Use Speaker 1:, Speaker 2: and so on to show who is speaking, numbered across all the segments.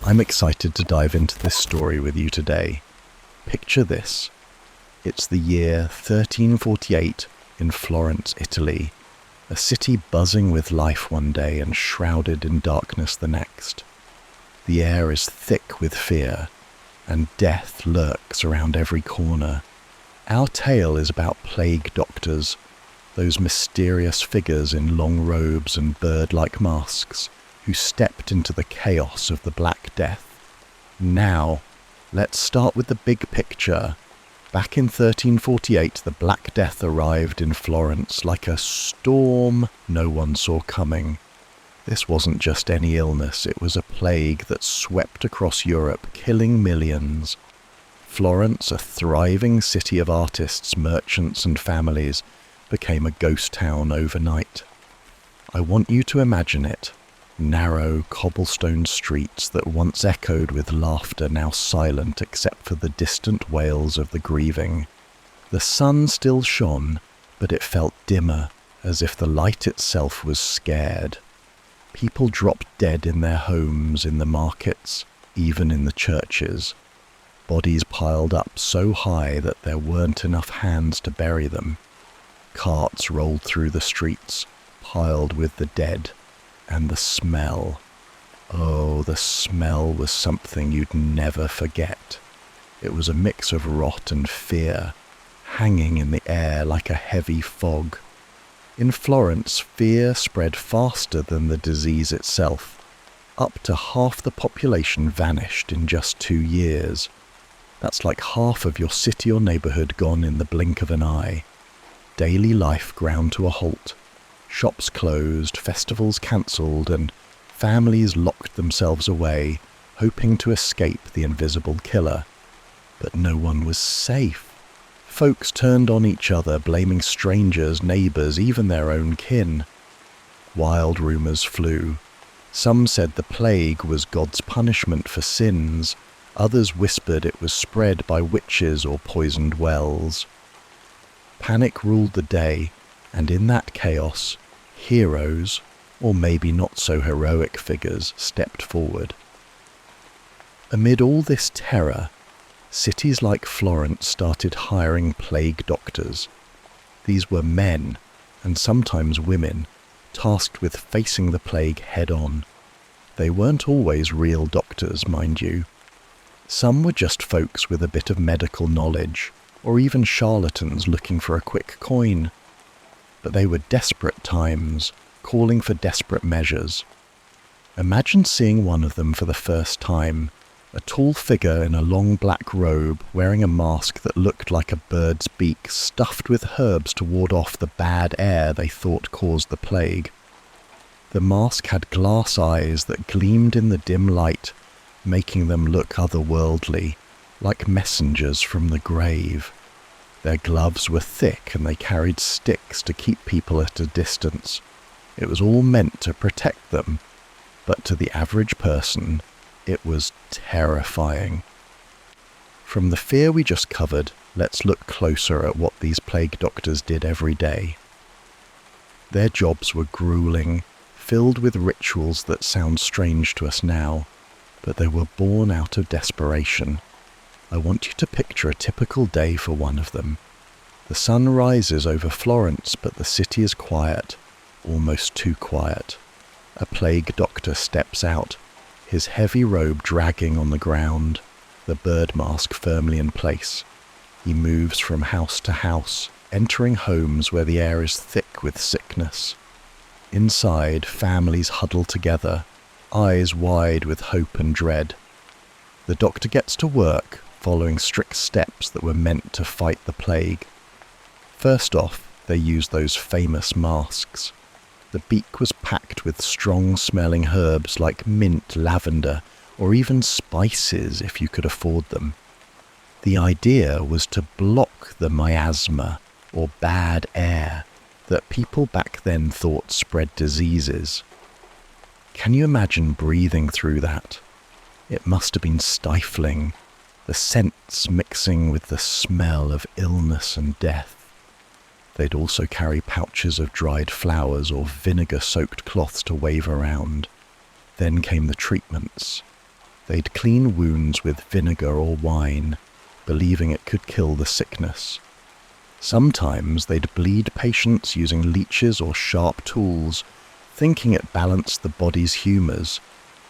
Speaker 1: I'm excited to dive into this story with you today. Picture this. It's the year 1348 in Florence, Italy, a city buzzing with life one day and shrouded in darkness the next. The air is thick with fear, and death lurks around every corner. Our tale is about plague doctors, those mysterious figures in long robes and bird-like masks who stepped into the chaos of the Black Death. Now, let's start with the big picture. Back in 1348, the Black Death arrived in Florence like a storm no one saw coming. This wasn't just any illness, it was a plague that swept across Europe, killing millions. Florence, a thriving city of artists, merchants and families, became a ghost town overnight. I want you to imagine it. Narrow, cobblestone streets that once echoed with laughter, now silent except for the distant wails of the grieving. The sun still shone, but it felt dimmer, as if the light itself was scared. People dropped dead in their homes, in the markets, even in the churches. Bodies piled up so high that there weren't enough hands to bury them. Carts rolled through the streets, piled with the dead. And the smell. Oh, the smell was something you'd never forget. It was a mix of rot and fear, hanging in the air like a heavy fog. In Florence, fear spread faster than the disease itself. Up to half the population vanished in just 2 years. That's like half of your city or neighborhood gone in the blink of an eye. Daily life ground to a halt. Shops closed, festivals cancelled, and families locked themselves away, hoping to escape the invisible killer. But no one was safe. Folks turned on each other, blaming strangers, neighbours, even their own kin. Wild rumours flew. Some said the plague was God's punishment for sins. Others whispered it was spread by witches or poisoned wells. Panic ruled the day, and in that chaos, heroes, or maybe not so heroic figures, stepped forward. Amid all this terror, cities like Florence started hiring plague doctors. These were men, and sometimes women, tasked with facing the plague head-on. They weren't always real doctors, mind you. Some were just folks with a bit of medical knowledge, or even charlatans looking for a quick coin. But they were desperate times, calling for desperate measures. Imagine seeing one of them for the first time, a tall figure in a long black robe, wearing a mask that looked like a bird's beak, stuffed with herbs to ward off the bad air they thought caused the plague. The mask had glass eyes that gleamed in the dim light, making them look otherworldly, like messengers from the grave. Their gloves were thick and they carried sticks to keep people at a distance. It was all meant to protect them, but to the average person, it was terrifying. From the fear we just covered, let's look closer at what these plague doctors did every day. Their jobs were grueling, filled with rituals that sound strange to us now, but they were born out of desperation. I want you to picture a typical day for one of them. The sun rises over Florence, but the city is quiet, almost too quiet. A plague doctor steps out, his heavy robe dragging on the ground, the bird mask firmly in place. He moves from house to house, entering homes where the air is thick with sickness. Inside, families huddle together, eyes wide with hope and dread. The doctor gets to work, following strict steps that were meant to fight the plague. First off, they used those famous masks. The beak was packed with strong-smelling herbs like mint, lavender, or even spices if you could afford them. The idea was to block the miasma, or bad air, that people back then thought spread diseases. Can you imagine breathing through that? It must have been stifling, the scents mixing with the smell of illness and death. They'd also carry pouches of dried flowers or vinegar-soaked cloths to wave around. Then came the treatments. They'd clean wounds with vinegar or wine, believing it could kill the sickness. Sometimes they'd bleed patients using leeches or sharp tools, thinking it balanced the body's humours.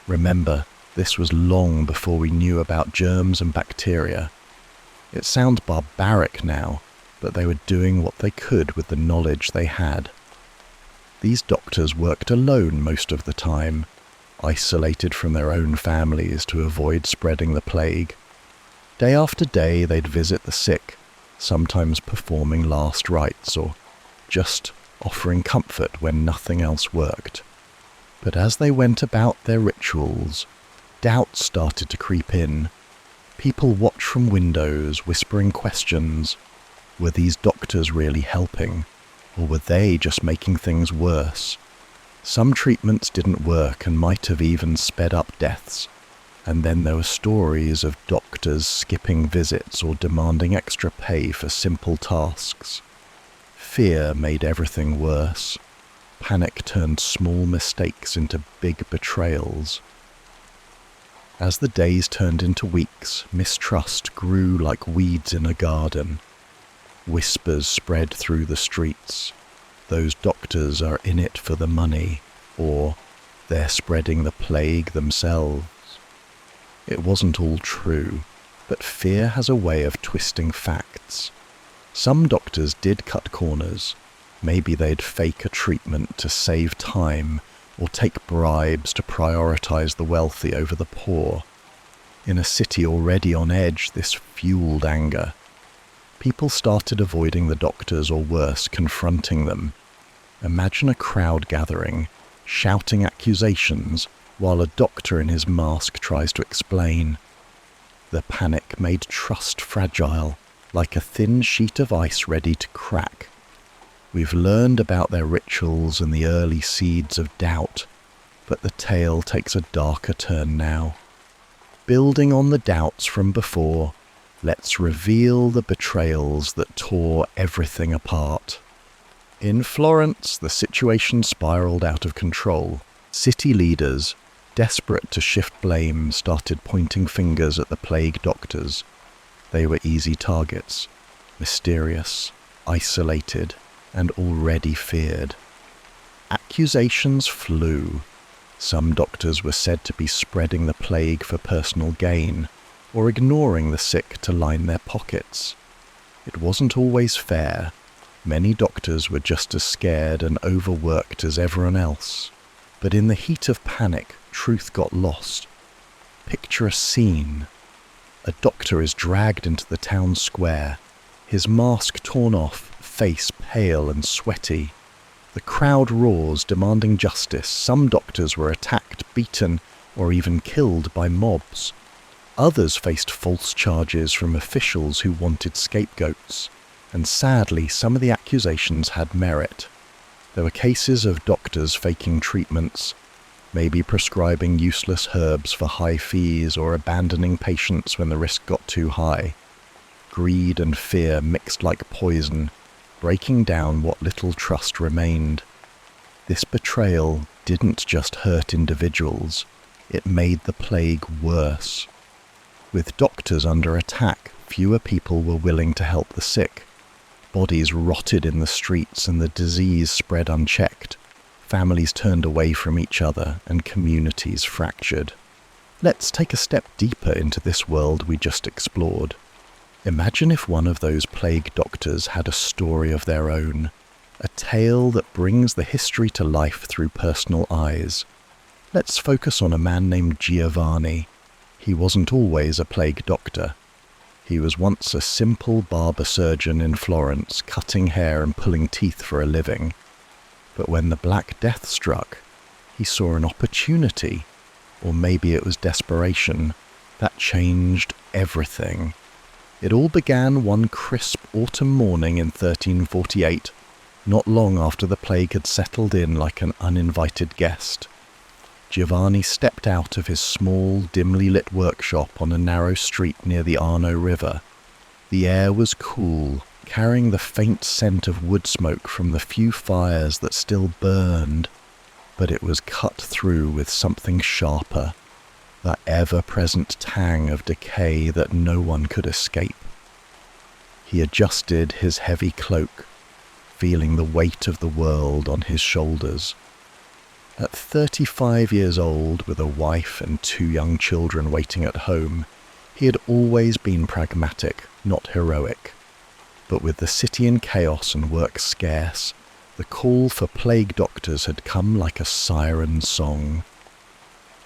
Speaker 1: Remember, this was long before we knew about germs and bacteria. It sounds barbaric now, but they were doing what they could with the knowledge they had. These doctors worked alone most of the time, isolated from their own families to avoid spreading the plague. Day after day they'd visit the sick, sometimes performing last rites or just offering comfort when nothing else worked. But as they went about their rituals, doubt started to creep in. People watched from windows, whispering questions. Were these doctors really helping, or were they just making things worse? Some treatments didn't work and might have even sped up deaths. And then there were stories of doctors skipping visits or demanding extra pay for simple tasks. Fear made everything worse. Panic turned small mistakes into big betrayals. As the days turned into weeks, mistrust grew like weeds in a garden. Whispers spread through the streets. Those doctors are in it for the money, or they're spreading the plague themselves. It wasn't all true, but fear has a way of twisting facts. Some doctors did cut corners. Maybe they'd fake a treatment to save time, or take bribes to prioritize the wealthy over the poor. In a city already on edge, this fueled anger. People started avoiding the doctors, or worse, confronting them. Imagine a crowd gathering, shouting accusations, while a doctor in his mask tries to explain. The panic made trust fragile, like a thin sheet of ice ready to crack. We've learned about their rituals and the early seeds of doubt, but the tale takes a darker turn now. Building on the doubts from before, let's reveal the betrayals that tore everything apart. In Florence, the situation spiraled out of control. City leaders, desperate to shift blame, started pointing fingers at the plague doctors. They were easy targets, mysterious, isolated, and already feared. Accusations flew. Some doctors were said to be spreading the plague for personal gain, or ignoring the sick to line their pockets. It wasn't always fair. Many doctors were just as scared and overworked as everyone else. But in the heat of panic, truth got lost. Picture a scene. A doctor is dragged into the town square, his mask torn off, face pale and sweaty. The crowd roars, demanding justice. Some doctors were attacked, beaten, or even killed by mobs. Others faced false charges from officials who wanted scapegoats. And sadly, some of the accusations had merit. There were cases of doctors faking treatments, maybe prescribing useless herbs for high fees or abandoning patients when the risk got too high. Greed and fear mixed like poison, breaking down what little trust remained. This betrayal didn't just hurt individuals, it made the plague worse. With doctors under attack, fewer people were willing to help the sick. Bodies rotted in the streets and the disease spread unchecked. Families turned away from each other and communities fractured. Let's take a step deeper into this world we just explored. Imagine if one of those plague doctors had a story of their own, a tale that brings the history to life through personal eyes. Let's focus on a man named Giovanni. He wasn't always a plague doctor. He was once a simple barber surgeon in Florence, cutting hair and pulling teeth for a living. But when the Black Death struck, he saw an opportunity, or maybe it was desperation, that changed everything. It all began one crisp autumn morning in 1348, not long after the plague had settled in like an uninvited guest. Giovanni stepped out of his small, dimly lit workshop on a narrow street near the Arno River. The air was cool, carrying the faint scent of wood smoke from the few fires that still burned, but it was cut through with something sharper. that ever-present tang of decay that no one could escape. He adjusted his heavy cloak, feeling the weight of the world on his shoulders. At 35 years old, with a wife and 2 young children waiting at home, he had always been pragmatic, not heroic. But with the city in chaos and work scarce, the call for plague doctors had come like a siren song.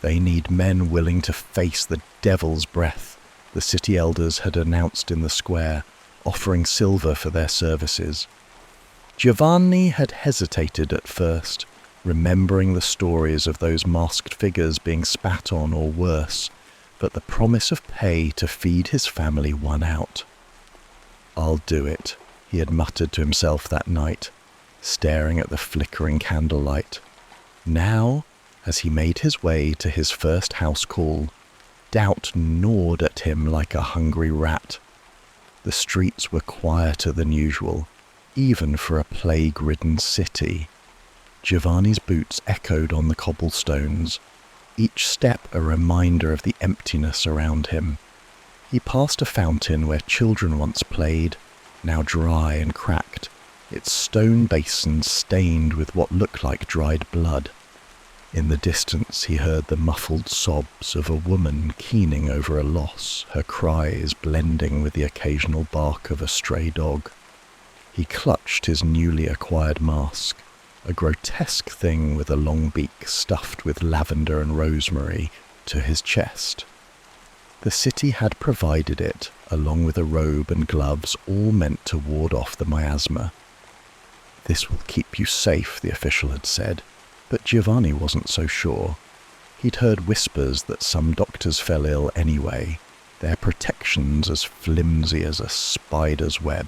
Speaker 1: They need men willing to face the devil's breath, the city elders had announced in the square, offering silver for their services. Giovanni had hesitated at first, remembering the stories of those masked figures being spat on or worse, but the promise of pay to feed his family won out. "I'll do it," he had muttered to himself that night, staring at the flickering candlelight. Now, as he made his way to his first house call, doubt gnawed at him like a hungry rat. The streets were quieter than usual, even for a plague-ridden city. Giovanni's boots echoed on the cobblestones, each step a reminder of the emptiness around him. He passed a fountain where children once played, now dry and cracked, its stone basin stained with what looked like dried blood. In the distance he heard the muffled sobs of a woman keening over a loss, her cries blending with the occasional bark of a stray dog. He clutched his newly acquired mask, a grotesque thing with a long beak stuffed with lavender and rosemary, to his chest. The city had provided it, along with a robe and gloves, all meant to ward off the miasma. "This will keep you safe," the official had said, but Giovanni wasn't so sure. He'd heard whispers that some doctors fell ill anyway, their protections as flimsy as a spider's web.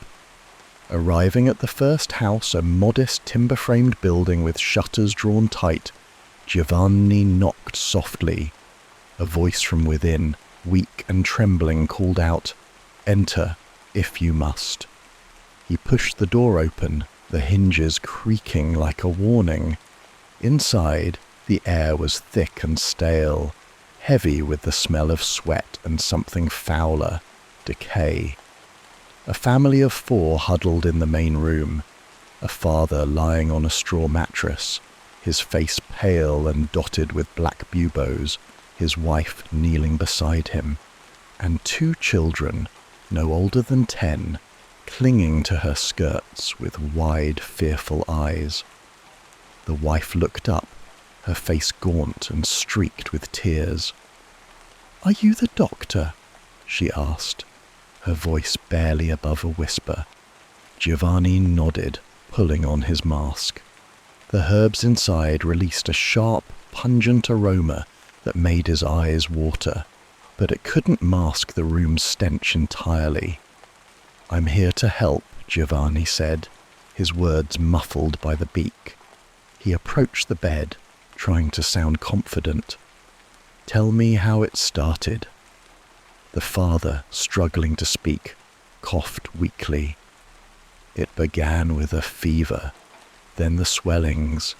Speaker 1: Arriving at the first house, a modest timber-framed building with shutters drawn tight, Giovanni knocked softly. A voice from within, weak and trembling, called out, "Enter, if you must." He pushed the door open, the hinges creaking like a warning. Inside, the air was thick and stale, heavy with the smell of sweat and something fouler, decay. A family of 4 huddled in the main room, a father lying on a straw mattress, his face pale and dotted with black buboes, his wife kneeling beside him, and 2 children, no older than 10, clinging to her skirts with wide, fearful eyes. The wife looked up, her face gaunt and streaked with tears. "Are you the doctor?" she asked, her voice barely above a whisper. Giovanni nodded, pulling on his mask. The herbs inside released a sharp, pungent aroma that made his eyes water, but it couldn't mask the room's stench entirely. "I'm here to help," Giovanni said, his words muffled by the beak. He approached the bed, trying to sound confident. "Tell me how it started." The father, struggling to speak, coughed weakly. "It began with a fever, then the swellings.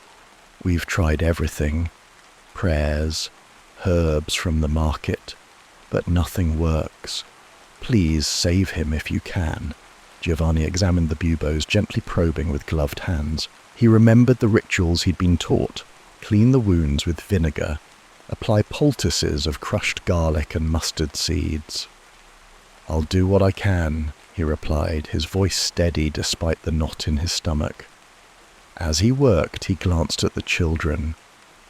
Speaker 1: We've tried everything, prayers, herbs from the market, but nothing works. Please save him if you can." Giovanni examined the buboes, gently probing with gloved hands. He remembered the rituals he'd been taught: clean the wounds with vinegar, apply poultices of crushed garlic and mustard seeds. "I'll do what I can," he replied, his voice steady despite the knot in his stomach. As he worked, he glanced at the children.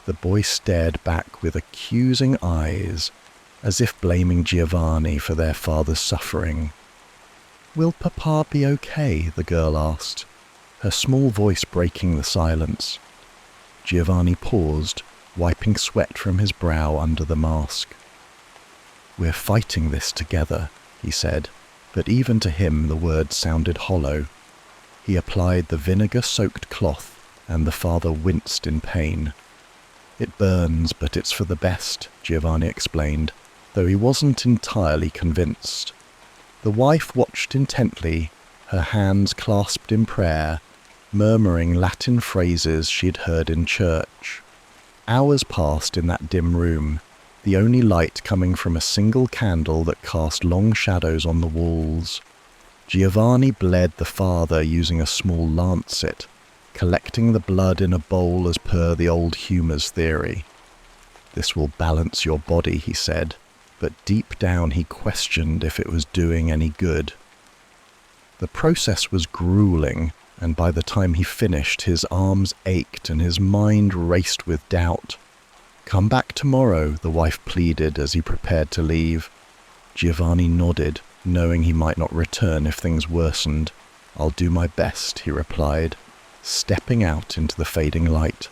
Speaker 1: The boy stared back with accusing eyes, as if blaming Giovanni for their father's suffering. "Will Papa be okay?" the girl asked, her small voice breaking the silence. Giovanni paused, wiping sweat from his brow under the mask. "We're fighting this together," he said, but even to him the words sounded hollow. He applied the vinegar-soaked cloth, and the father winced in pain. "It burns, but it's for the best," Giovanni explained, though he wasn't entirely convinced. The wife watched intently, her hands clasped in prayer, murmuring Latin phrases she'd heard in church. Hours passed in that dim room, the only light coming from a single candle that cast long shadows on the walls. Giovanni bled the father using a small lancet, collecting the blood in a bowl as per the old Humour's theory. "This will balance your body," he said, but deep down he questioned if it was doing any good. The process was grueling, and by the time he finished, his arms ached and his mind raced with doubt. "Come back tomorrow," the wife pleaded as he prepared to leave. Giovanni nodded, knowing he might not return if things worsened. "I'll do my best," he replied, stepping out into the fading light.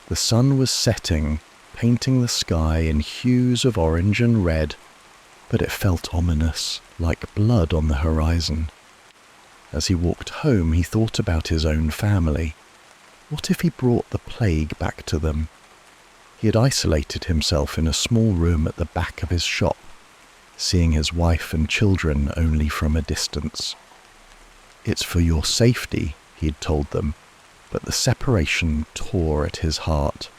Speaker 1: The sun was setting, painting the sky in hues of orange and red, but it felt ominous, like blood on the horizon. As he walked home, he thought about his own family. What if he brought the plague back to them? He had isolated himself in a small room at the back of his shop, seeing his wife and children only from a distance. "It's for your safety," he had told them, but the separation tore at his heart.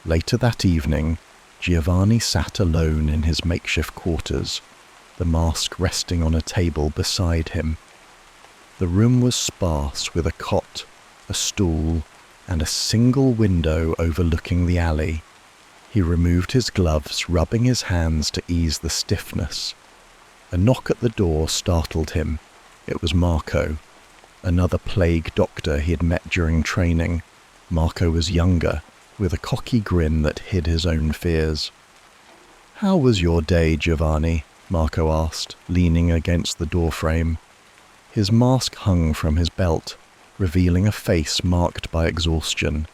Speaker 1: Later that evening, Giovanni sat alone in his makeshift quarters, the mask resting on a table beside him. The room was sparse with a cot, a stool, and a single window overlooking the alley. He removed his gloves, rubbing his hands to ease the stiffness. A knock at the door startled him. It was Marco, another plague doctor he had met during training. Marco was younger, with a cocky grin that hid his own fears. "How was your day, Giovanni?" Marco asked, leaning against the doorframe. His mask hung from his belt, revealing a face marked by exhaustion.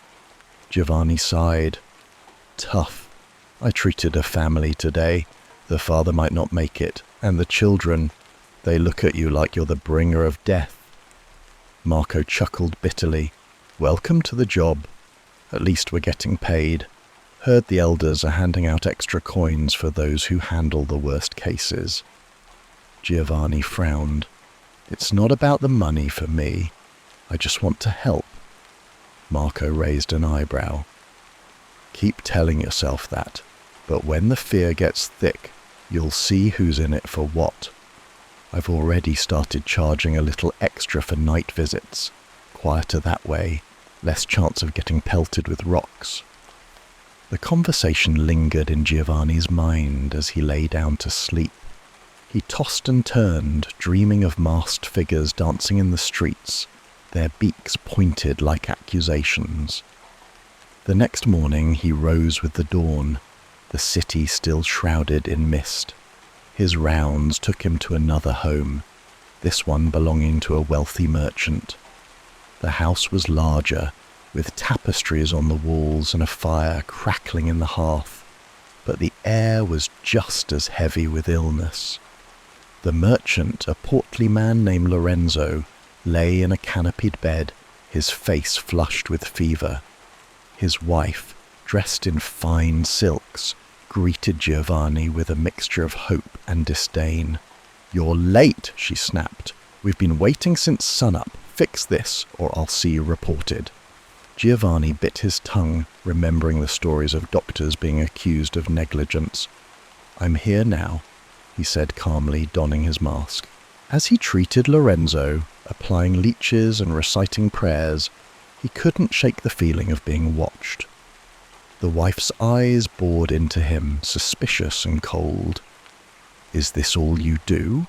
Speaker 1: Giovanni sighed. "Tough. I treated a family today. The father might not make it, and the children, they look at you like you're the bringer of death." Marco chuckled bitterly. "Welcome to the job. At least we're getting paid. Heard the elders are handing out extra coins for those who handle the worst cases." Giovanni frowned. "It's not about the money for me. I just want to help." Marco raised an eyebrow. "Keep telling yourself that, but when the fear gets thick, you'll see who's in it for what. I've already started charging a little extra for night visits. Quieter that way, less chance of getting pelted with rocks." The conversation lingered in Giovanni's mind as he lay down to sleep. He tossed and turned, dreaming of masked figures dancing in the streets, their beaks pointed like accusations. The next morning he rose with the dawn, the city still shrouded in mist. His rounds took him to another home, this one belonging to a wealthy merchant. The house was larger, with tapestries on the walls and a fire crackling in the hearth, but the air was just as heavy with illness. The merchant, a portly man named Lorenzo, lay in a canopied bed, his face flushed with fever. His wife, dressed in fine silks, greeted Giovanni with a mixture of hope and disdain. "You're late," she snapped. "We've been waiting since sunup. Fix this, or I'll see you reported." Giovanni bit his tongue, remembering the stories of doctors being accused of negligence. "I'm here now," he said calmly, donning his mask. As he treated Lorenzo, applying leeches and reciting prayers, he couldn't shake the feeling of being watched. The wife's eyes bored into him, suspicious and cold. "Is this all you do?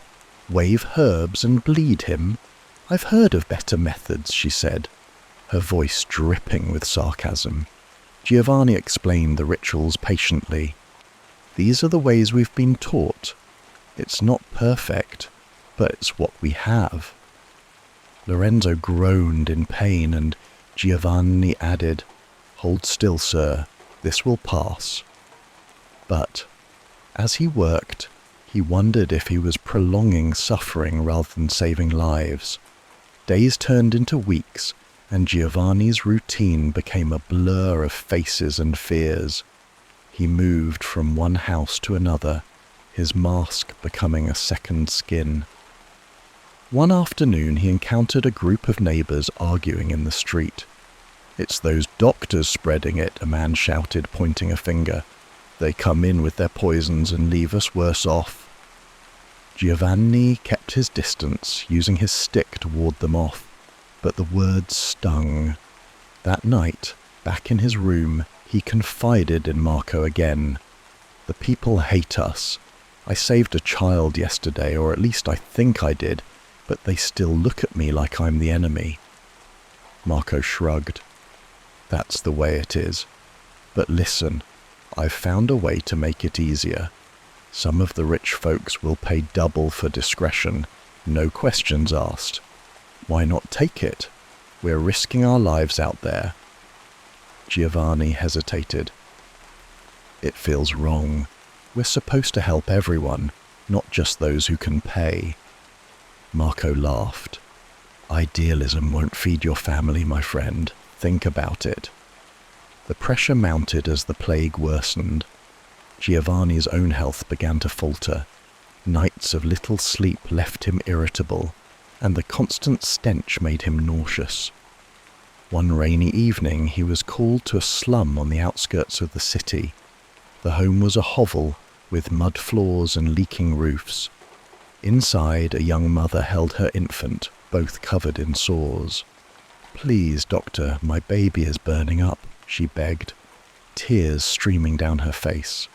Speaker 1: Wave herbs and bleed him? I've heard of better methods," she said, her voice dripping with sarcasm. Giovanni explained the rituals patiently. "These are the ways we've been taught. It's not perfect, but it's what we have." Lorenzo groaned in pain, and Giovanni added, "Hold still, sir. This will pass." But as he worked, he wondered if he was prolonging suffering rather than saving lives. Days turned into weeks, and Giovanni's routine became a blur of faces and fears. He moved from one house to another, his mask becoming a second skin. One afternoon he encountered a group of neighbours arguing in the street. "It's those doctors spreading it," a man shouted, pointing a finger. They come in with their poisons and leave us worse off." Giovanni kept his distance, using his stick to ward them off, but the words stung. That night, back in his room, he confided in Marco again. "The people hate us. I saved a child yesterday, or at least I think I did, but they still look at me like I'm the enemy." Marco shrugged. "That's the way it is. But listen, I've found a way to make it easier. Some of the rich folks will pay double for discretion, no questions asked. Why not take it? We're risking our lives out there." Giovanni hesitated. "It feels wrong. We're supposed to help everyone, not just those who can pay." Marco laughed. "Idealism won't feed your family, my friend. Think about it." The pressure mounted as the plague worsened. Giovanni's own health began to falter. Nights of little sleep left him irritable, and the constant stench made him nauseous. One rainy evening he was called to a slum on the outskirts of the city. The home was a hovel with mud floors and leaking roofs. Inside, a young mother held her infant, both covered in sores. "Please, doctor, my baby is burning up," she begged, tears streaming down her face.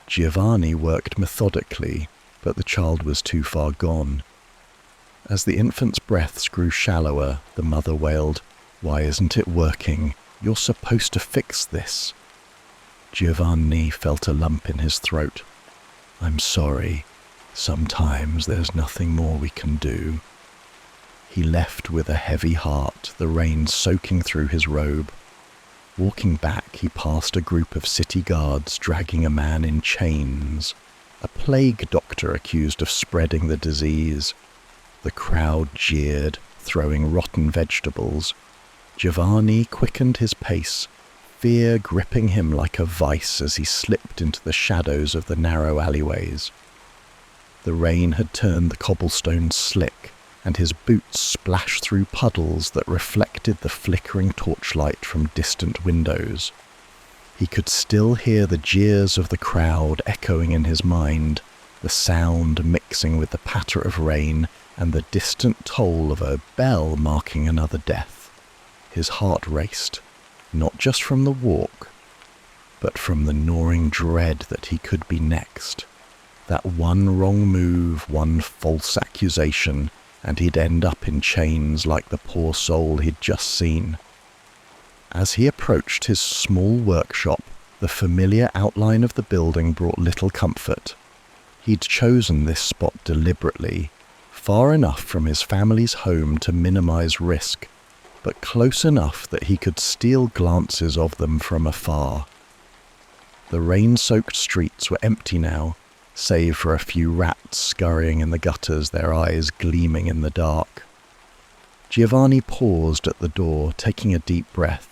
Speaker 1: Giovanni worked methodically, but the child was too far gone. As the infant's breaths grew shallower, the mother wailed, "Why isn't it working? You're supposed to fix this." Giovanni felt a lump in his throat. "I'm sorry. Sometimes there's nothing more we can do." He left with a heavy heart, the rain soaking through his robe. Walking back, he passed a group of city guards dragging a man in chains, a plague doctor accused of spreading the disease. The crowd jeered, throwing rotten vegetables. Giovanni quickened his pace, fear gripping him like a vice as he slipped into the shadows of the narrow alleyways. The rain had turned the cobblestones slick, and his boots splashed through puddles that reflected the flickering torchlight from distant windows. He could still hear the jeers of the crowd echoing in his mind, the sound mixing with the patter of rain and the distant toll of a bell marking another death. His heart raced, not just from the walk, but from the gnawing dread that he could be next. That one wrong move, one false accusation, and he'd end up in chains like the poor soul he'd just seen. As he approached his small workshop, the familiar outline of the building brought little comfort. He'd chosen this spot deliberately, far enough from his family's home to minimize risk, but close enough that he could steal glances of them from afar. The rain-soaked streets were empty now, save for a few rats scurrying in the gutters, their eyes gleaming in the dark. Giovanni paused at the door, taking a deep breath.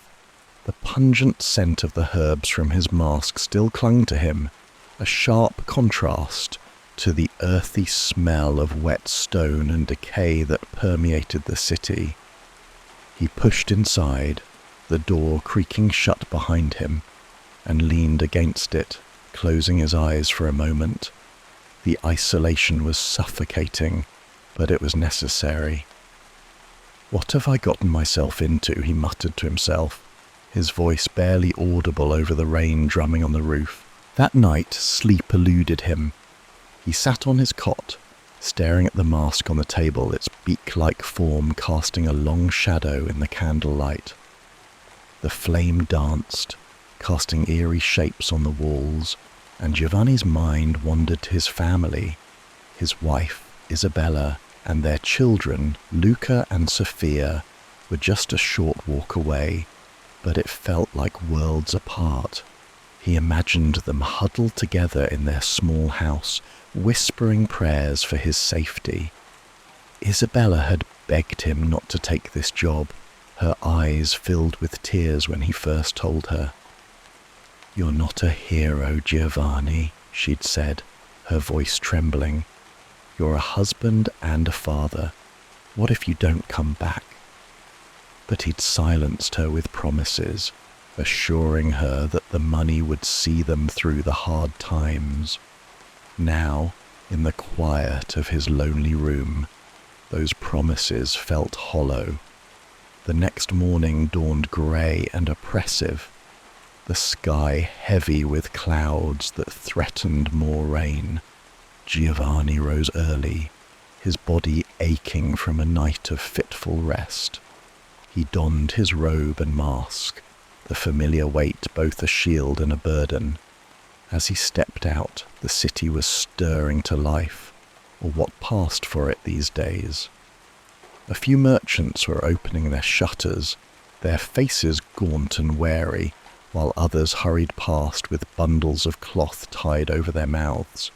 Speaker 1: The pungent scent of the herbs from his mask still clung to him, a sharp contrast to the earthy smell of wet stone and decay that permeated the city. He pushed inside, the door creaking shut behind him, and leaned against it, closing his eyes for a moment. The isolation was suffocating, but it was necessary. "What have I gotten myself into?" he muttered to himself, his voice barely audible over the rain drumming on the roof. That night, sleep eluded him. He sat on his cot, staring at the mask on the table, its beak-like form casting a long shadow in the candlelight. The flame danced, casting eerie shapes on the walls, and Giovanni's mind wandered to his family, his wife, Isabella, and their children, Luca and Sophia, were just a short walk away, but it felt like worlds apart. He imagined them huddled together in their small house, whispering prayers for his safety. Isabella had begged him not to take this job, her eyes filled with tears when he first told her. "You're not a hero, Giovanni," she'd said, her voice trembling. "You're a husband and a father. What if you don't come back?" But he'd silenced her with promises, assuring her that the money would see them through the hard times. Now, in the quiet of his lonely room, those promises felt hollow. The next morning dawned grey and oppressive, the sky heavy with clouds that threatened more rain. Giovanni rose early, his body aching from a night of fitful rest. He donned his robe and mask, the familiar weight both a shield and a burden. As he stepped out, the city was stirring to life, or what passed for it these days. A few merchants were opening their shutters, their faces gaunt and wary, while others hurried past with bundles of cloth tied over their mouths.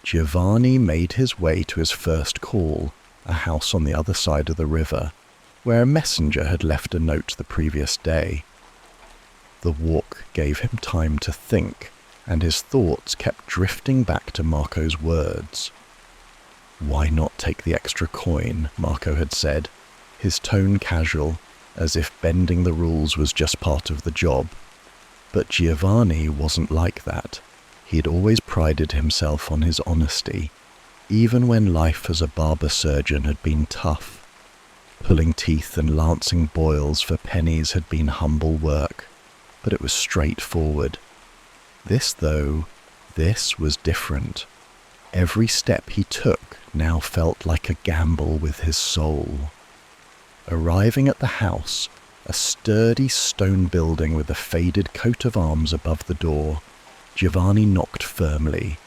Speaker 1: Giovanni made his way to his first call, a house on the other side of the river, where a messenger had left a note the previous day. The walk gave him time to think, and his thoughts kept drifting back to Marco's words. "Why not take the extra coin?" Marco had said, his tone casual, as if bending the rules was just part of the job. But Giovanni wasn't like that. He had always prided himself on his honesty, even when life as a barber surgeon had been tough. Pulling teeth and lancing boils for pennies had been humble work, but it was straightforward. This was different. Every step he took now felt like a gamble with his soul. Arriving at the house, a sturdy stone building with a faded coat of arms above the door, Giovanni knocked firmly.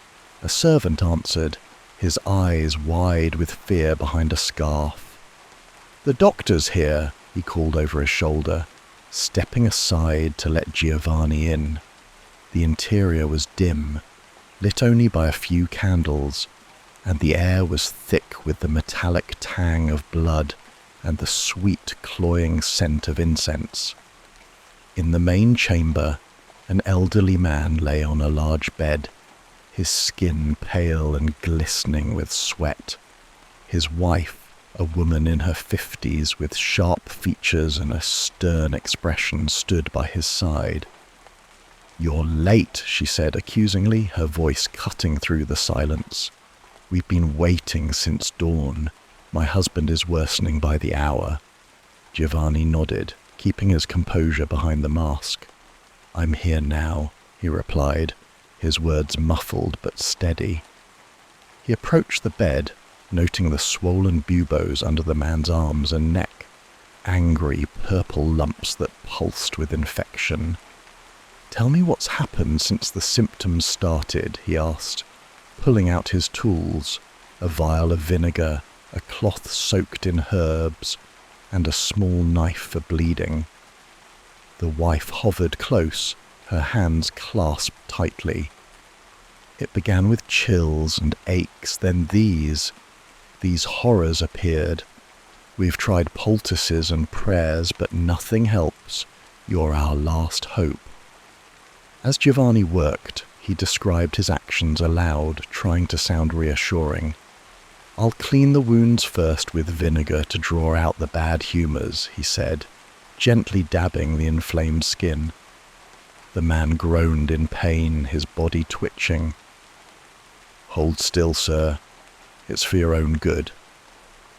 Speaker 1: A servant answered, his eyes wide with fear behind a scarf. "The doctor's here," he called over his shoulder, stepping aside to let Giovanni in. The interior was dim, lit only by a few candles, and the air was thick with the metallic tang of blood and the sweet, cloying scent of incense. In the main chamber, an elderly man lay on a large bed, his skin pale and glistening with sweat. His wife, a woman in her 50s with sharp features and a stern expression, stood by his side. "You're late," she said accusingly, her voice cutting through the silence. "We've been waiting since dawn. My husband is worsening by the hour." Giovanni nodded, keeping his composure behind the mask. "I'm here now," he replied, his words muffled but steady. He approached the bed, noting the swollen buboes under the man's arms and neck, angry purple lumps that pulsed with infection. "Tell me what's happened since the symptoms started," he asked, pulling out his tools, a vial of vinegar, a cloth soaked in herbs, and a small knife for bleeding. The wife hovered close, her hands clasped tightly. "It began with chills and aches, then these horrors appeared. We've tried poultices and prayers, but nothing helps. You're our last hope." As Giovanni worked, he described his actions aloud, trying to sound reassuring. "I'll clean the wounds first with vinegar to draw out the bad humours," he said, gently dabbing the inflamed skin. The man groaned in pain, his body twitching. "Hold still, sir. It's for your own good."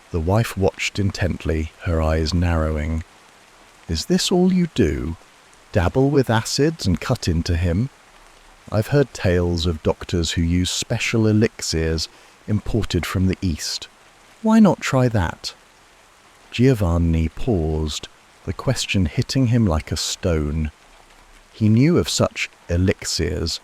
Speaker 1: The wife watched intently, her eyes narrowing. "Is this all you do? Dabble with acids and cut into him? I've heard tales of doctors who use special elixirs imported from the East. Why not try that?" Giovanni paused, the question hitting him like a stone. He knew of such elixirs,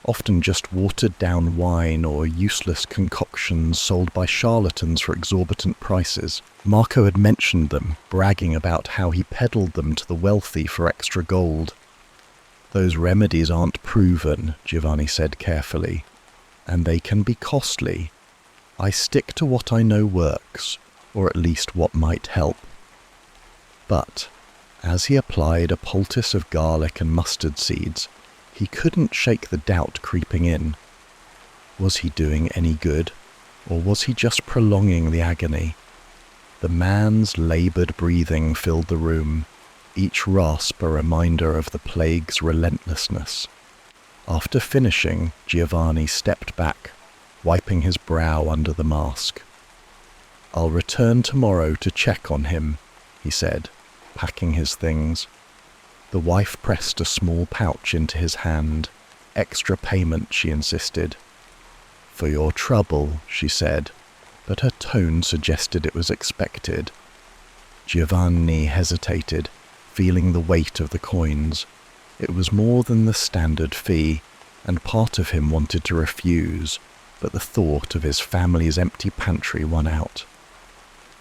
Speaker 1: often just watered-down wine or useless concoctions sold by charlatans for exorbitant prices. Marco had mentioned them, bragging about how he peddled them to the wealthy for extra gold. "Those remedies aren't proven," Giovanni said carefully, "and they can be costly. I stick to what I know works, or at least what might help." But as he applied a poultice of garlic and mustard seeds, he couldn't shake the doubt creeping in. Was he doing any good, or was he just prolonging the agony? The man's laboured breathing filled the room, each rasp a reminder of the plague's relentlessness. After finishing, Giovanni stepped back, wiping his brow under the mask. "I'll return tomorrow to check on him," he said, packing his things. The wife pressed a small pouch into his hand. "Extra payment," she insisted. "For your trouble," she said, but her tone suggested it was expected. Giovanni hesitated, feeling the weight of the coins. It was more than the standard fee, and part of him wanted to refuse, but the thought of his family's empty pantry won out.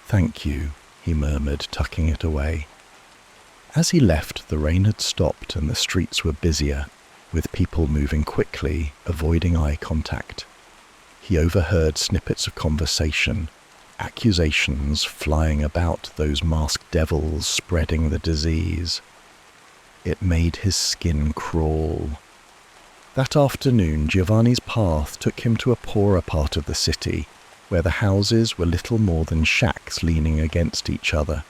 Speaker 1: "Thank you," he murmured, tucking it away. As he left, the rain had stopped and the streets were busier, with people moving quickly, avoiding eye contact. He overheard snippets of conversation, accusations flying about those masked devils spreading the disease. It made his skin crawl. That afternoon, Giovanni's path took him to a poorer part of the city, where the houses were little more than shacks leaning against each other.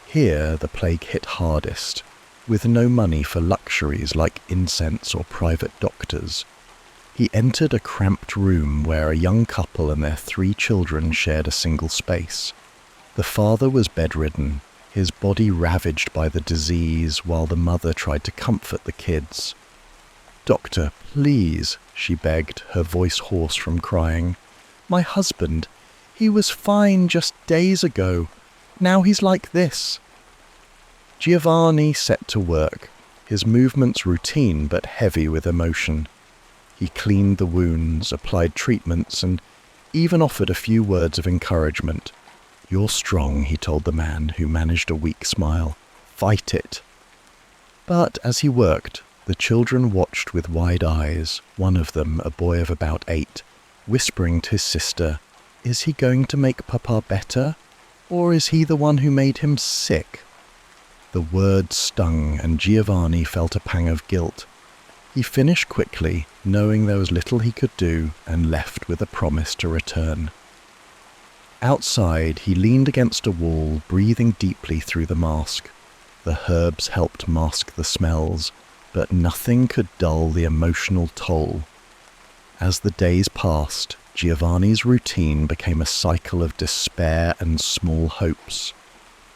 Speaker 1: Here the plague hit hardest, with no money for luxuries like incense or private doctors. He entered a cramped room where a young couple and their 3 children shared a single space. The father was bedridden, his body ravaged by the disease, while the mother tried to comfort the kids. "Doctor, please," she begged, her voice hoarse from crying. "My husband, he was fine just days ago. Now he's like this." Giovanni set to work, his movements routine but heavy with emotion. He cleaned the wounds, applied treatments, and even offered a few words of encouragement. "You're strong," he told the man, who managed a weak smile. "Fight it." But as he worked, the children watched with wide eyes, one of them, a boy of about 8, whispering to his sister, "Is he going to make Papa better? Or is he the one who made him sick?" The words stung, and Giovanni felt a pang of guilt. He finished quickly, knowing there was little he could do, and left with a promise to return. Outside, he leaned against a wall, breathing deeply through the mask. The herbs helped mask the smells, but nothing could dull the emotional toll. As the days passed, Giovanni's routine became a cycle of despair and small hopes.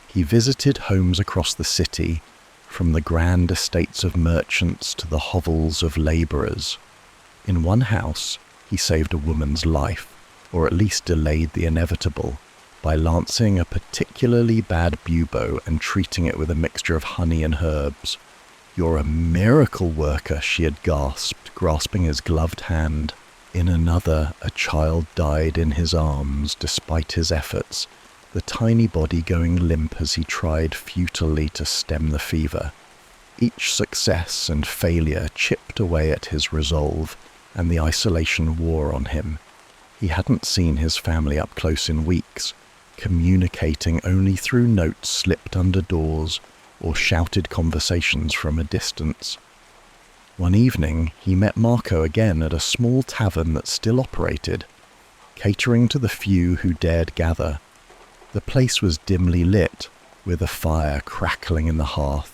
Speaker 1: He visited homes across the city, from the grand estates of merchants to the hovels of labourers. In one house, he saved a woman's life, or at least delayed the inevitable, by lancing a particularly bad bubo and treating it with a mixture of honey and herbs. "You're a miracle worker," she had gasped, grasping his gloved hand. In another, a child died in his arms despite his efforts, the tiny body going limp as he tried futilely to stem the fever. Each success and failure chipped away at his resolve, and the isolation wore on him. He hadn't seen his family up close in weeks, communicating only through notes slipped under doors or shouted conversations from a distance. One evening, he met Marco again at a small tavern that still operated, catering to the few who dared gather. The place was dimly lit, with a fire crackling in the hearth,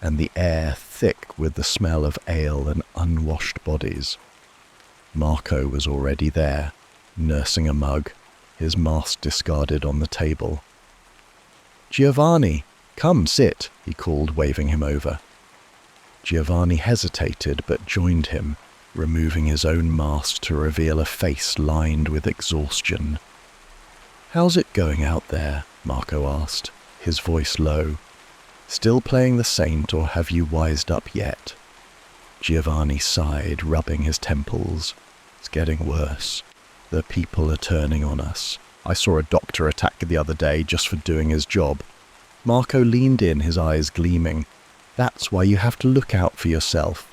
Speaker 1: and the air thick with the smell of ale and unwashed bodies. Marco was already there, nursing a mug, his mask discarded on the table. "Giovanni, come sit," he called, waving him over. Giovanni hesitated but joined him, removing his own mask to reveal a face lined with exhaustion. "How's it going out there?" Marco asked, his voice low. "Still playing the saint, or have you wised up yet?" Giovanni sighed, rubbing his temples. "It's getting worse. The people are turning on us. I saw a doctor attacked the other day just for doing his job." Marco leaned in, his eyes gleaming. "That's why you have to look out for yourself.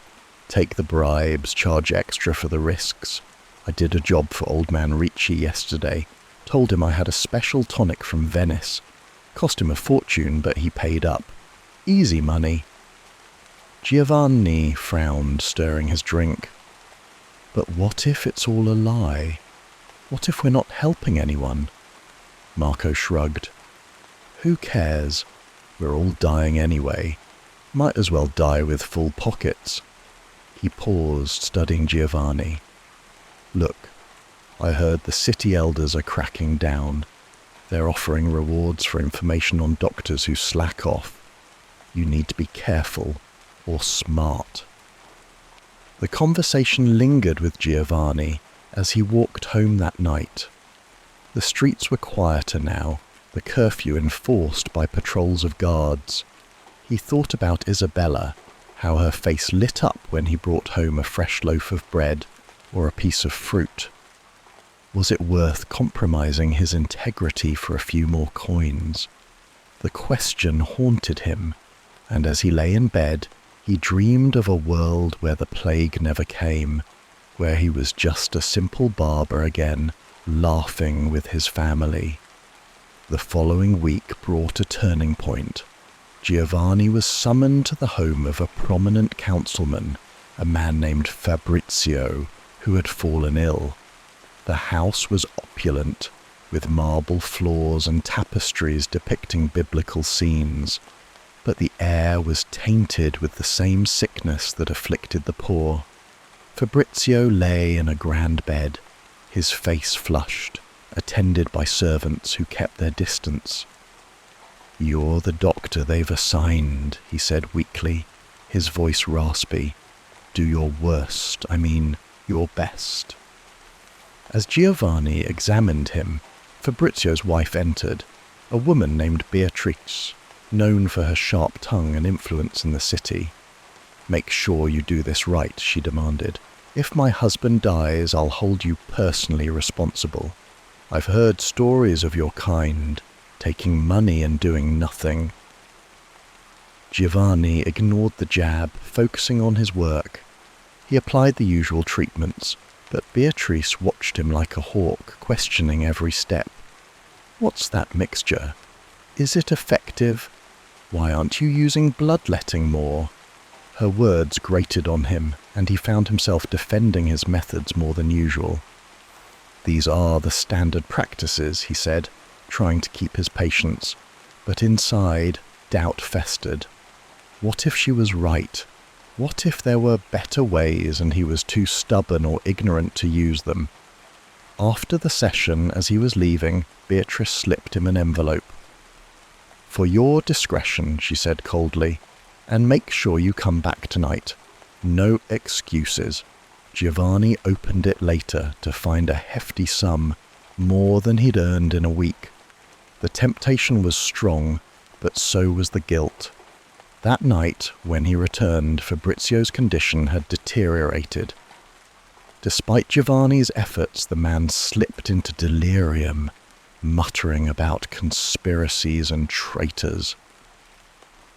Speaker 1: Take the bribes, charge extra for the risks. I did a job for old man Ricci yesterday. Told him I had a special tonic from Venice. Cost him a fortune, but he paid up. Easy money." Giovanni frowned, stirring his drink. "But what if it's all a lie? What if we're not helping anyone?" Marco shrugged. "Who cares? We're all dying anyway. Might as well die with full pockets. He paused, studying Giovanni. Look, I heard the city elders are cracking down. They're offering rewards for information on doctors who slack off. You need to be careful or smart. The conversation lingered with Giovanni as he walked home that night. The streets were quieter now, the curfew enforced by patrols of guards. He thought about Isabella, how her face lit up when he brought home a fresh loaf of bread or a piece of fruit. Was it worth compromising his integrity for a few more coins? The question haunted him, and as he lay in bed, he dreamed of a world where the plague never came, where he was just a simple barber again, laughing with his family. The following week brought a turning point. Giovanni was summoned to the home of a prominent councilman, a man named Fabrizio, who had fallen ill. The house was opulent, with marble floors and tapestries depicting biblical scenes, but the air was tainted with the same sickness that afflicted the poor. Fabrizio lay in a grand bed, his face flushed, attended by servants who kept their distance. "You're the doctor they've assigned," he said weakly, his voice raspy. "Do your worst, your best." As Giovanni examined him, Fabrizio's wife entered, a woman named Beatrice, known for her sharp tongue and influence in the city. "Make sure you do this right," she demanded. "If my husband dies, I'll hold you personally responsible. I've heard stories of your kind, taking money and doing nothing." Giovanni ignored the jab, focusing on his work. He applied the usual treatments, but Beatrice watched him like a hawk, questioning every step. "What's that mixture? Is it effective? Why aren't you using bloodletting more?" Her words grated on him, and he found himself defending his methods more than usual. "These are the standard practices," he said, trying to keep his patience, but inside, doubt festered. What if she was right? What if there were better ways and he was too stubborn or ignorant to use them? After the session, as he was leaving, Beatrice slipped him an envelope. "For your discretion," she said coldly, "and make sure you come back tonight. No excuses." Giovanni opened it later to find a hefty sum, more than he'd earned in a week. The temptation was strong, but so was the guilt. That night, when he returned, Fabrizio's condition had deteriorated. Despite Giovanni's efforts, the man slipped into delirium, muttering about conspiracies and traitors.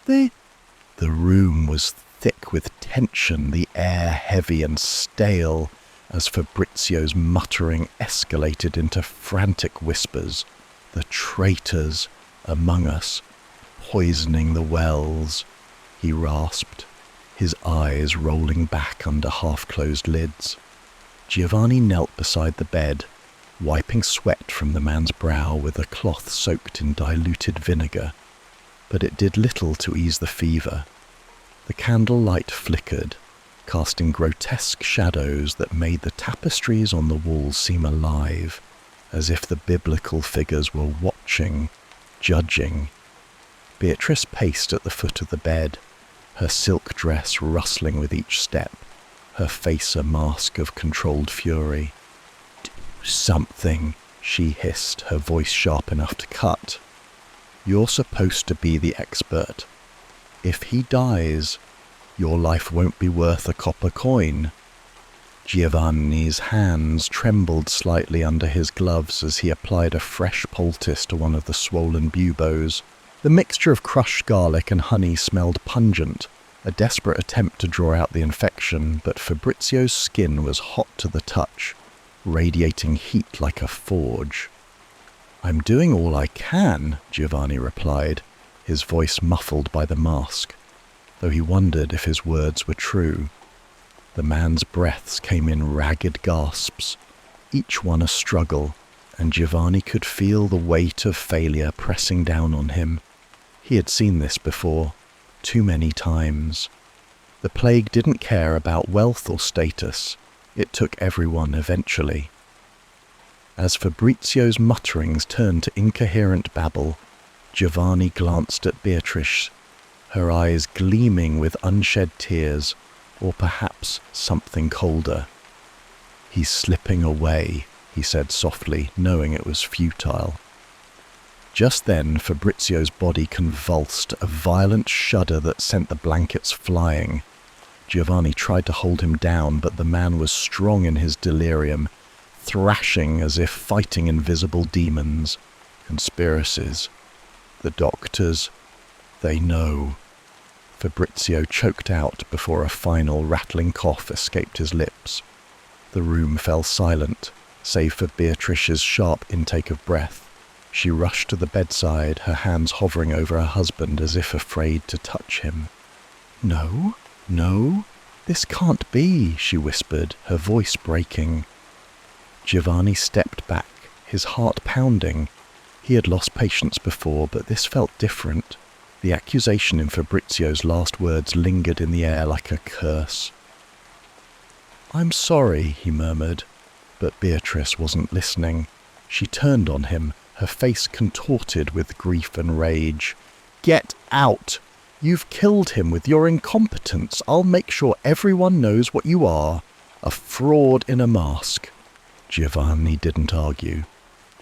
Speaker 1: The room was thick with tension, the air heavy and stale, as Fabrizio's muttering escalated into frantic whispers. "The traitors among us, poisoning the wells," he rasped, his eyes rolling back under half-closed lids. Giovanni knelt beside the bed, wiping sweat from the man's brow with a cloth soaked in diluted vinegar, but it did little to ease the fever. The candlelight flickered, casting grotesque shadows that made the tapestries on the walls seem alive, as if the biblical figures were watching, judging. Beatrice paced at the foot of the bed, her silk dress rustling with each step, her face a mask of controlled fury. "Do something," she hissed, her voice sharp enough to cut. "You're supposed to be the expert. If he dies, your life won't be worth a copper coin." Giovanni's hands trembled slightly under his gloves as he applied a fresh poultice to one of the swollen buboes. The mixture of crushed garlic and honey smelled pungent, a desperate attempt to draw out the infection, but Fabrizio's skin was hot to the touch, radiating heat like a forge. "I'm doing all I can," Giovanni replied, his voice muffled by the mask, though he wondered if his words were true. The man's breaths came in ragged gasps, each one a struggle, and Giovanni could feel the weight of failure pressing down on him. He had seen this before. too many times. The plague didn't care about wealth or status. It took everyone eventually. As Fabrizio's mutterings turned to incoherent babble, Giovanni glanced at Beatrice, her eyes gleaming with unshed tears, or perhaps something colder. "He's slipping away," he said softly, knowing it was futile. Just then, Fabrizio's body convulsed, a violent shudder that sent the blankets flying. Giovanni tried to hold him down, but the man was strong in his delirium, thrashing as if fighting invisible demons. Conspiracies. The doctors. They know. Fabrizio choked out before a final rattling cough escaped his lips. The room fell silent, save for Beatrice's sharp intake of breath. She rushed to the bedside, her hands hovering over her husband as if afraid to touch him. "No, no, this can't be," she whispered, her voice breaking. Giovanni stepped back, his heart pounding. He had lost patience before, but this felt different. The accusation in Fabrizio's last words lingered in the air like a curse. "I'm sorry," he murmured, but Beatrice wasn't listening. She turned on him, her face contorted with grief and rage. "Get out! You've killed him with your incompetence. I'll make sure everyone knows what you are. A fraud in a mask." Giovanni didn't argue.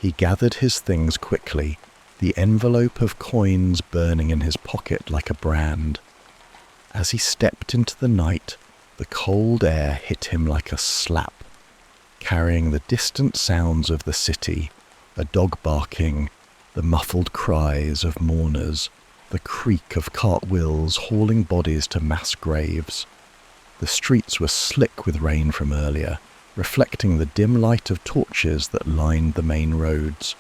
Speaker 1: He gathered his things quickly, the envelope of coins burning in his pocket like a brand. As he stepped into the night, the cold air hit him like a slap, carrying the distant sounds of the city, a dog barking, the muffled cries of mourners, the creak of cartwheels hauling bodies to mass graves. The streets were slick with rain from earlier, reflecting the dim light of torches that lined the main roads.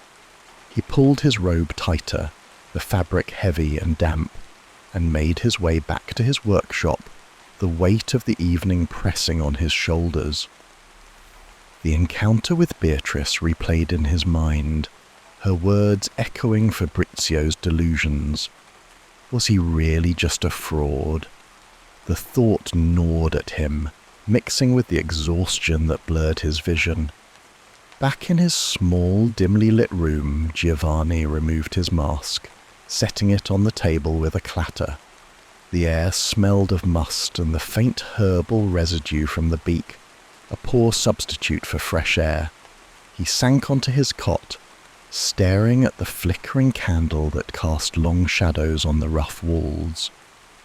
Speaker 1: He pulled his robe tighter, the fabric heavy and damp, and made his way back to his workshop, the weight of the evening pressing on his shoulders. The encounter with Beatrice replayed in his mind, her words echoing Fabrizio's delusions. Was he really just a fraud? The thought gnawed at him, mixing with the exhaustion that blurred his vision. Back in his small, dimly lit room, Giovanni removed his mask, setting it on the table with a clatter. The air smelled of must and the faint herbal residue from the beak, a poor substitute for fresh air. He sank onto his cot, staring at the flickering candle that cast long shadows on the rough walls.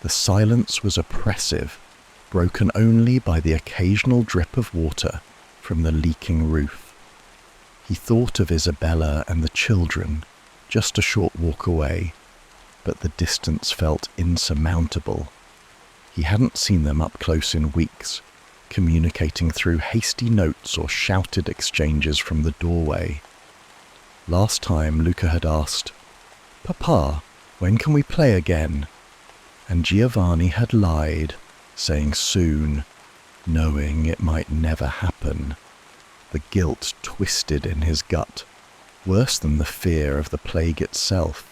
Speaker 1: The silence was oppressive, broken only by the occasional drip of water from the leaking roof. He thought of Isabella and the children, just a short walk away, but the distance felt insurmountable. He hadn't seen them up close in weeks, communicating through hasty notes or shouted exchanges from the doorway. Last time Luca had asked, "Papa, when can we play again?" And Giovanni had lied, saying soon, knowing it might never happen. The guilt twisted in his gut, worse than the fear of the plague itself.